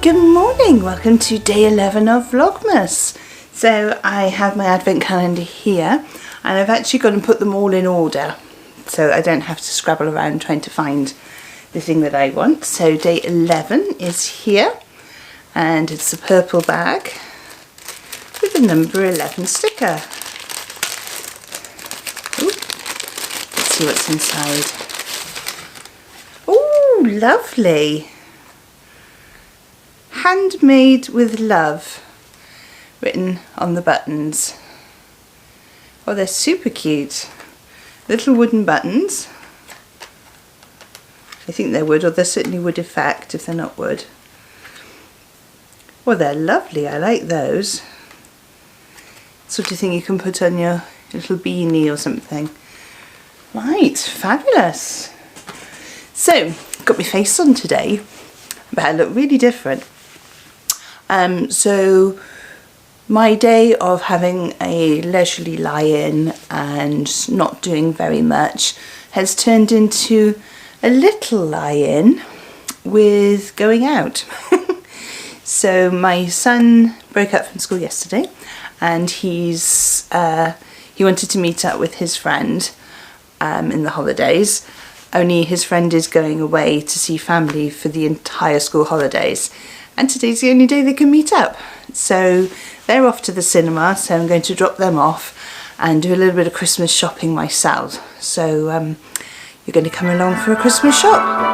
Good morning, welcome to day 11 of Vlogmas. So I have my advent calendar here and I've actually got to put them all in order so I don't have to scrabble around trying to find the thing that I want. So day 11 is here and it's a purple bag with the number 11 sticker. Ooh, let's see what's inside. Oh, lovely! Handmade with love written on the buttons. Oh, they're super cute. Little wooden buttons. I think they're wood, or they're certainly wood effect if they're not wood. Well, they're lovely. I like those. Sort of thing you can put on your little beanie or something. Right, fabulous. So, got my face on today, but I look really different. So my day of having a leisurely lie-in and not doing very much has turned into a little lie-in with going out. So my son broke up from school yesterday and he wanted to meet up with his friend in the holidays, only his friend is going away to see family for the entire school holidays. And today's the only day they can meet up. So they're off to the cinema, so I'm going to drop them off and do a little bit of Christmas shopping myself. So you're going to come along for a Christmas shop.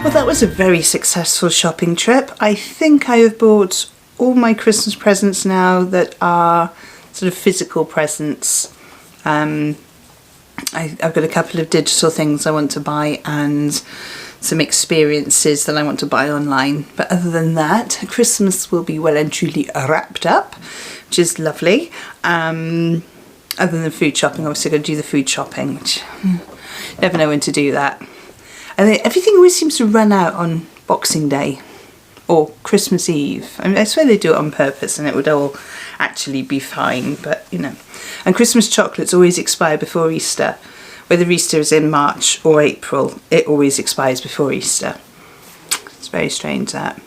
Well, that was a very successful shopping trip. I think I have bought all my Christmas presents now that are sort of physical presents. I've got a couple of digital things I want to buy and some experiences that I want to buy online. But other than that, Christmas will be well and truly wrapped up, which is lovely. Other than food shopping, obviously I've got to do the food shopping, which never know when to do that. And everything always seems to run out on Boxing Day or Christmas Eve. I mean, I swear they do it on purpose and it would all actually be fine, but you know. And Christmas chocolates always expire before Easter. Whether Easter is in March or April, it always expires before Easter. It's very strange that.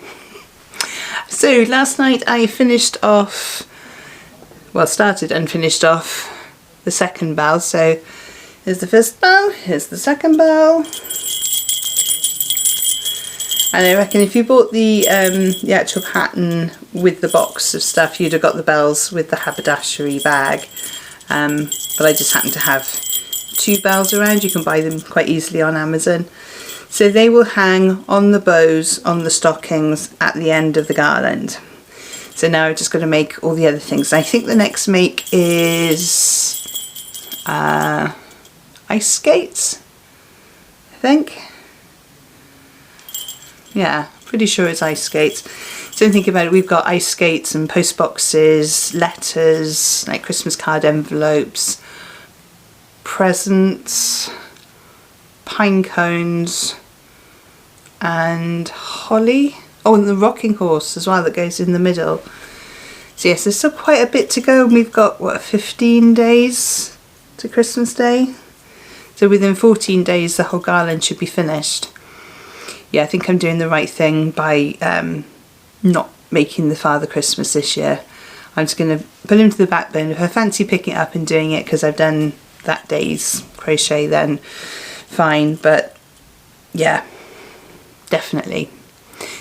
So last night I started and finished off the second bell. So here's the first bell, here's the second bell. And I reckon if you bought the actual pattern with the box of stuff, you'd have got the bells with the haberdashery bag. But I just happen to have two bells around. You can buy them quite easily on Amazon. So they will hang on the bows, on the stockings at the end of the garland. So now I've just got to make all the other things. I think the next make is ice skates, I think. Yeah, pretty sure it's ice skates. So think about it, we've got ice skates and post boxes, letters, like Christmas card envelopes, presents, pine cones, and holly. Oh, and the rocking horse as well that goes in the middle. So yes, there's still quite a bit to go. We've got, what, 15 days to Christmas Day? So within 14 days the whole garland should be finished. Yeah, I think I'm doing the right thing by not making the Father Christmas this year. I'm just going to put him to the back burner. If I fancy picking it up and doing it because I've done that day's crochet, then fine, but yeah, definitely.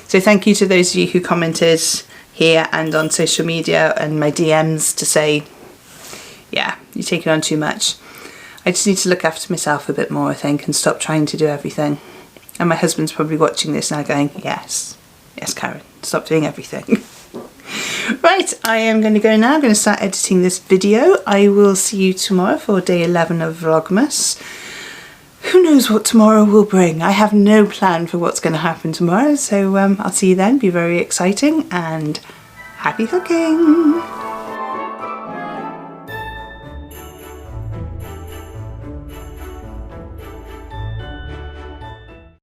So thank you to those of you who commented here and on social media and my DMs to say, yeah, you're taking on too much. I just need to look after myself a bit more, I think, and stop trying to do everything. And my husband's probably watching this now going, yes, Karen, stop doing everything. Right, I am going to go now. I'm going to start editing this video. I will see you tomorrow for day 11 of Vlogmas. Who knows what tomorrow will bring? I have no plan for what's going to happen tomorrow, so I'll see you then. Be very exciting and happy cooking!